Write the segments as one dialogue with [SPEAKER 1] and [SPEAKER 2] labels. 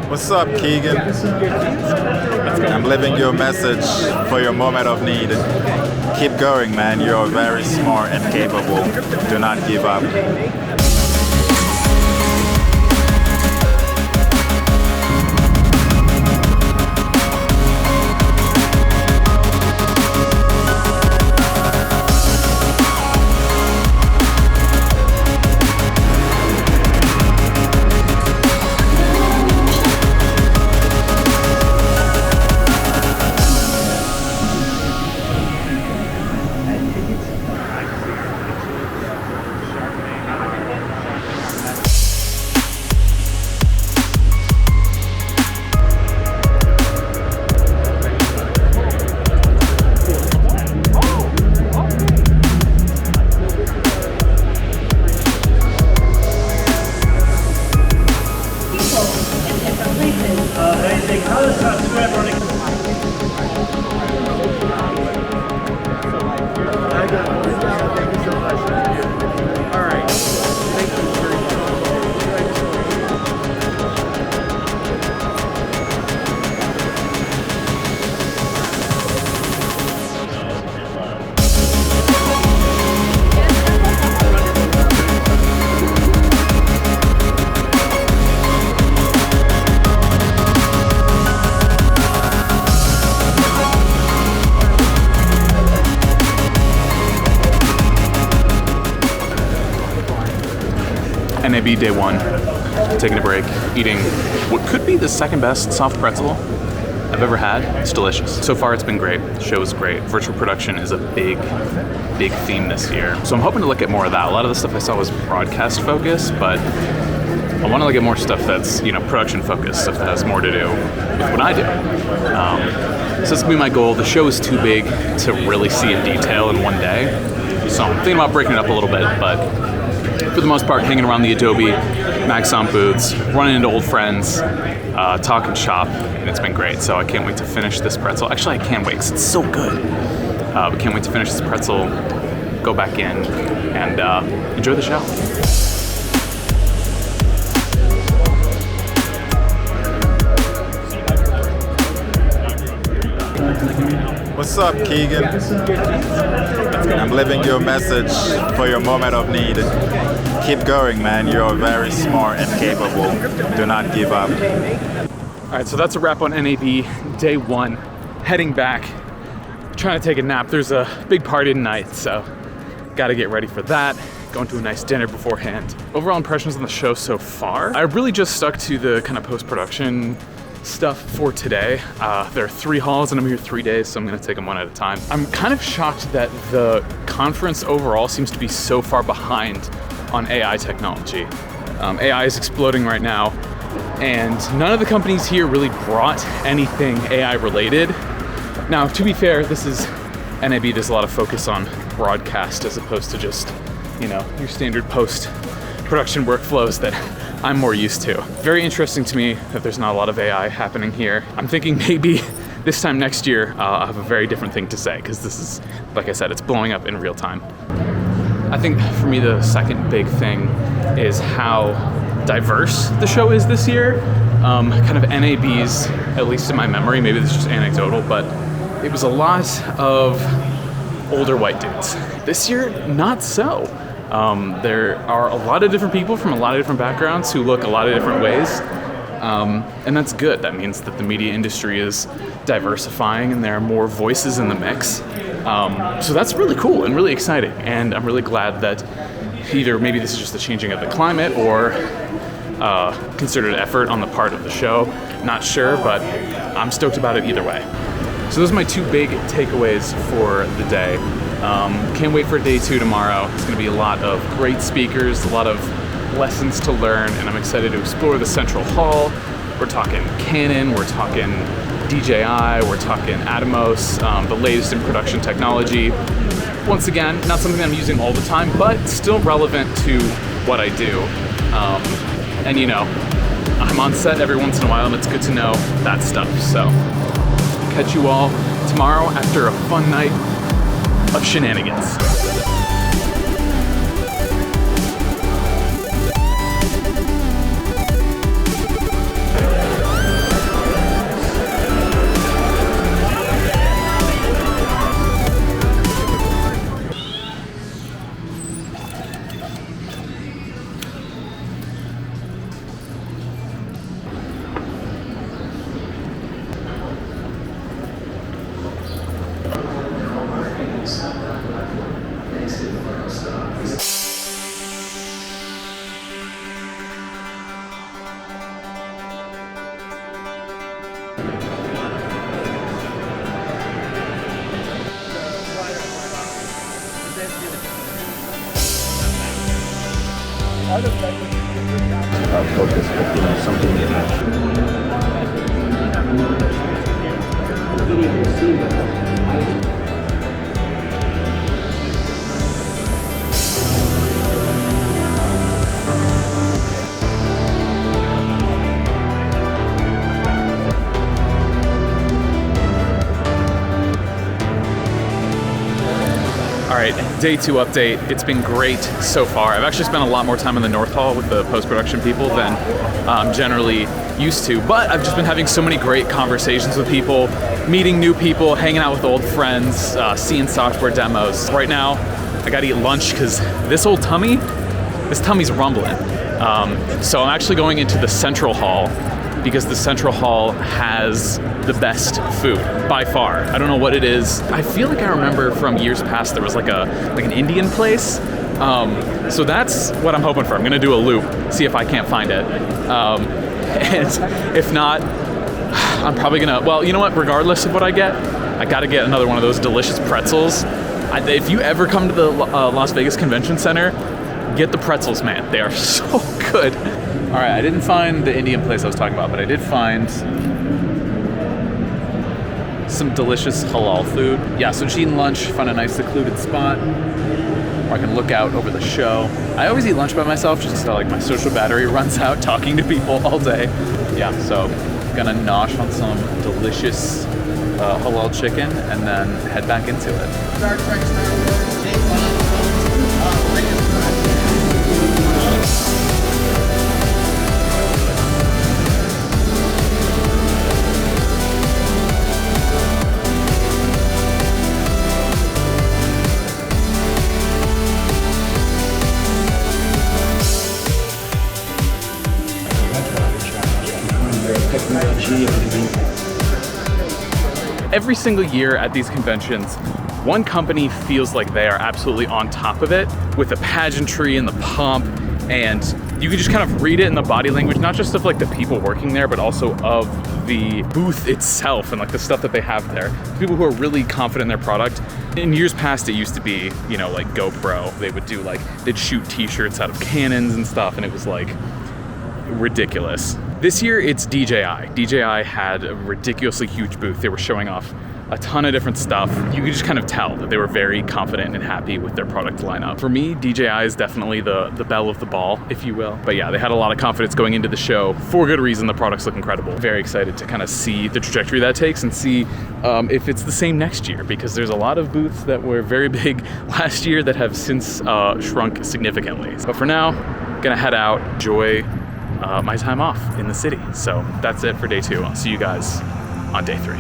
[SPEAKER 1] What's up, Keegan? I'm leaving you a message for your moment of need. Keep going, man. You're very smart and capable. Do not give up.
[SPEAKER 2] NAB day one, taking a break, eating what could be the second best soft pretzel I've ever had. It's delicious. So far it's been great. The show is great. Virtual production is a big theme this year. So I'm hoping to look at more of that. A lot of the stuff I saw was broadcast focused, but I want to look at more stuff that's, production focused, stuff that has more to do with what I do. So that's gonna be my goal. The show is too big to really see in detail in one day. So I'm thinking about breaking it up a little bit, but for the most part, hanging around the Adobe Maxon booths, running into old friends, talking shop, and it's been great. So I can't wait to finish this pretzel. Actually, I can't wait because it's so good. But can't wait to finish this pretzel, go back in, and enjoy the show.
[SPEAKER 1] What's up, Keegan? I'm leaving you a message for your moment of need. Keep going, man. You're very smart and capable. Do not give up.
[SPEAKER 2] All right, so that's a wrap on NAB day one. Heading back, trying to take a nap. There's a big party tonight, so got to get ready for that. Going to a nice dinner beforehand. Overall impressions on the show so far, I really just stuck to the kind of post-production stuff for today. There are 3 halls and I'm here 3 days, so I'm gonna take them one at a time. I'm kind of shocked that the conference overall seems to be so far behind on AI technology. AI is exploding right now, and none of the companies here really brought anything AI related. Now, to be fair, this is NAB. There's a lot of focus on broadcast as opposed to just, your standard post-production workflows that I'm more used to. Very interesting to me that there's not a lot of AI happening here. I'm thinking maybe this time next year, I'll have a very different thing to say, because this is, like I said, it's blowing up in real time. I think for me, the second big thing is how diverse the show is this year. Kind of NAB's, at least in my memory, maybe this is just anecdotal, but it was a lot of older white dudes. This year, not so. There are a lot of different people from a lot of different backgrounds who look a lot of different ways, and that's good. That means that the media industry is diversifying and there are more voices in the mix. So that's really cool and really exciting, and I'm really glad that either maybe this is just the changing of the climate or concerted effort on the part of the show. Not sure, but I'm stoked about it either way. So those are my 2 big takeaways for the day. Can't wait for day 2 tomorrow. It's gonna be a lot of great speakers, a lot of lessons to learn, and I'm excited to explore the central hall. We're talking Canon, we're talking DJI, we're talking Atomos, the latest in production technology. Once again, not something I'm using all the time, but still relevant to what I do. And I'm on set every once in a while, and it's good to know that stuff. So, catch you all tomorrow after a fun night of shenanigans.
[SPEAKER 3] Focus, but something
[SPEAKER 2] All right, day 2 update. It's been great so far. I've actually spent a lot more time in the North Hall with the post-production people than I'm generally used to, but I've just been having so many great conversations with people, meeting new people, hanging out with old friends, seeing software demos. Right now, I gotta eat lunch because this tummy's rumbling. So I'm actually going into the Central Hall because the Central Hall has the best food by far. I don't know what it is. I feel like I remember from years past there was like an Indian place. So that's what I'm hoping for. I'm gonna do a loop, see if I can't find it. And if not, I'm probably gonna, well, you know what, regardless of what I get, I gotta get another one of those delicious pretzels. If you ever come to the Las Vegas Convention Center, get the pretzels, man. They are so good. All right, I didn't find the Indian place I was talking about, but I did find some delicious halal food. Yeah, so just eating lunch, find a nice secluded spot where I can look out over the show. I always eat lunch by myself just so like my social battery runs out talking to people all day. Yeah, so gonna nosh on some delicious halal chicken and then head back into it.
[SPEAKER 4] Star Trek, Star Wars, James Bond,
[SPEAKER 2] Every single year at these conventions, one company feels like they are absolutely on top of it with the pageantry and the pomp, and you can just kind of read it in the body language, not just of like the people working there, but also of the booth itself and like the stuff that they have there. People who are really confident in their product. In years past, it used to be, you know, like GoPro. They would do like, they'd shoot t-shirts out of cannons and stuff, and it was like ridiculous. This year it's DJI. DJI had a ridiculously huge booth. They were showing off a ton of different stuff. You could just kind of tell that they were very confident and happy with their product lineup. For me, DJI is definitely the belle of the ball, if you will. But yeah, they had a lot of confidence going into the show. For good reason, the products look incredible. Very excited to kind of see the trajectory that takes and see if it's the same next year, because there's a lot of booths that were very big last year that have since shrunk significantly. But for now, gonna head out, enjoy my time off in the city. So that's it for day 2. I'll see you guys on day 3.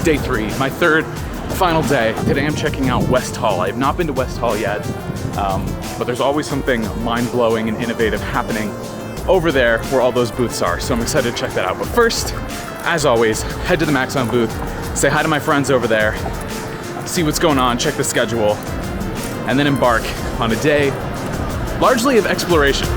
[SPEAKER 2] Day 3, my third, final day. Today I'm checking out West Hall. I have not been to West Hall yet, but there's always something mind-blowing and innovative happening over there where all those booths are, so I'm excited to check that out. But first, as always, head to the Maxon booth, say hi to my friends over there, see what's going on, check the schedule, and then embark on a day largely of exploration.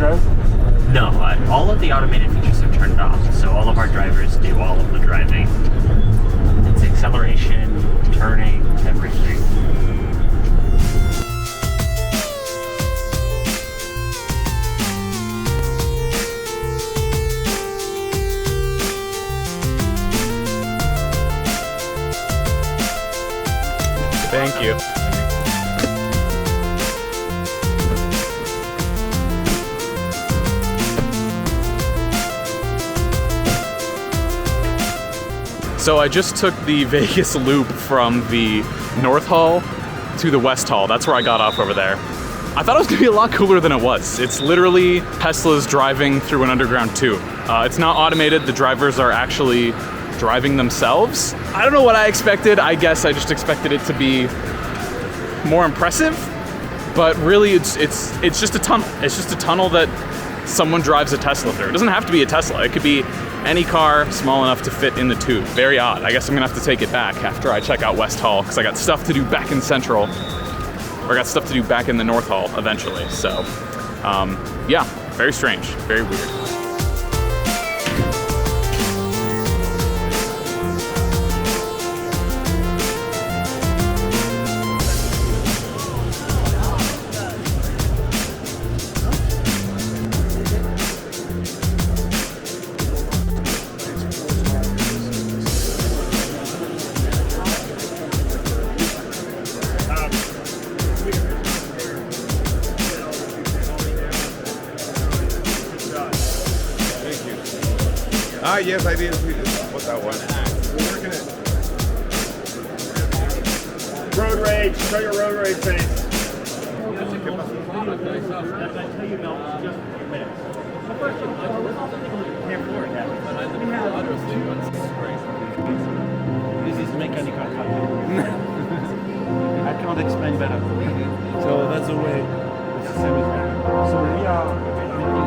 [SPEAKER 3] drive?
[SPEAKER 5] No, all of the automated features are turned off, so all of our drivers do all of the driving. It's acceleration, turning, everything.
[SPEAKER 2] Thank you. So I just took the Vegas loop from the North Hall to the West Hall. That's where I got off over there. I thought it was gonna be a lot cooler than it was. It's literally Tesla's driving through an underground tube. It's not automated. The drivers are actually driving themselves. I don't know what I expected. I guess I just expected it to be more impressive, but really it's just a tunnel. It's just a tunnel that someone drives a Tesla through. It doesn't have to be a Tesla. It could be any car small enough to fit in the tube. Very odd. I guess I'm gonna have to take it back after I check out West Hall, because I got stuff to do back in Central, or I got stuff to do back in the North Hall eventually. So yeah, very strange, very weird.
[SPEAKER 6] Ah, yes, I did. What's that one? We're working it. Road rage. Show your road rage face.
[SPEAKER 3] This is mechanical cutting. I cannot explain better. So that's the way the system is working. So we are making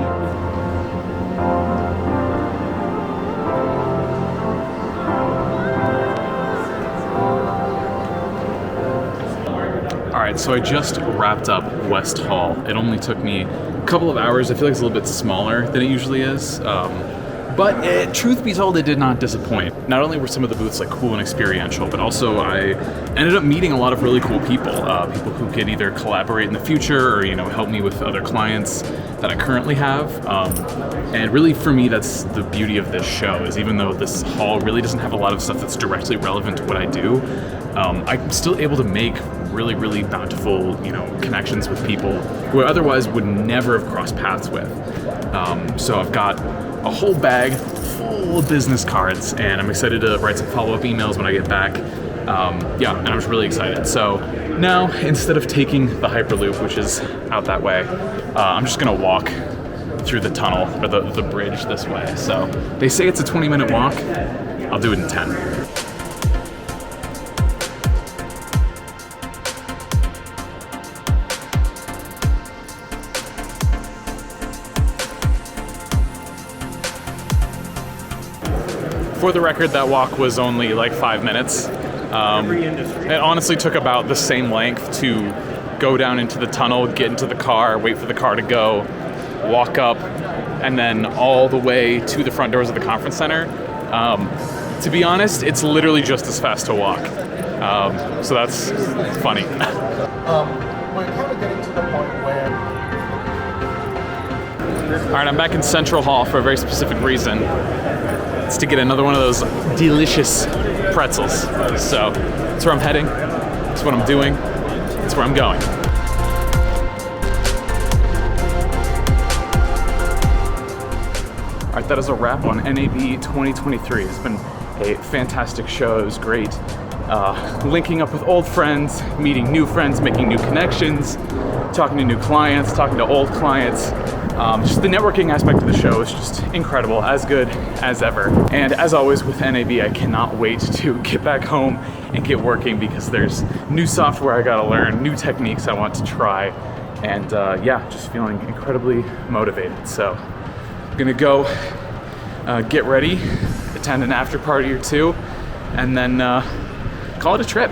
[SPEAKER 2] Alright, so I just wrapped up West Hall. It only took me a couple of hours. I feel like it's a little bit smaller than it usually is. But truth be told, it did not disappoint. Not only were some of the booths like cool and experiential, but also I ended up meeting a lot of really cool people. People who could either collaborate in the future or, help me with other clients that I currently have. And really for me, that's the beauty of this show, is even though this hall really doesn't have a lot of stuff that's directly relevant to what I do, I'm still able to make really, really bountiful, connections with people who I otherwise would never have crossed paths with. So I've got a whole bag full of business cards, and I'm excited to write some follow-up emails when I get back. Yeah, and I was really excited. So now, instead of taking the Hyperloop, which is out that way, I'm just gonna walk through the tunnel, or the bridge this way. So they say it's a 20-minute walk. I'll do it in 10. For the record, that walk was only like 5 minutes. It honestly took about the same length to go down into the tunnel, get into the car, wait for the car to go, walk up, and then all the way to the front doors of the conference center. To be honest, it's literally just as fast to walk. So that's funny.
[SPEAKER 7] We're kind of getting to the point where...
[SPEAKER 2] All right, I'm back in Central Hall for a very specific reason. It's to get another one of those delicious pretzels. So that's where I'm heading. That's what I'm doing. That's where I'm going. All right, that is a wrap on NAB 2023. It's been a fantastic show. It was great. Linking up with old friends, meeting new friends, making new connections, talking to new clients, talking to old clients. Just the networking aspect of the show is just incredible, as good as ever. And as always with NAB, I cannot wait to get back home and get working, because there's new software I gotta learn, new techniques I want to try, and yeah, just feeling incredibly motivated. So I'm gonna go get ready, attend an after party or two, and then call it a trip.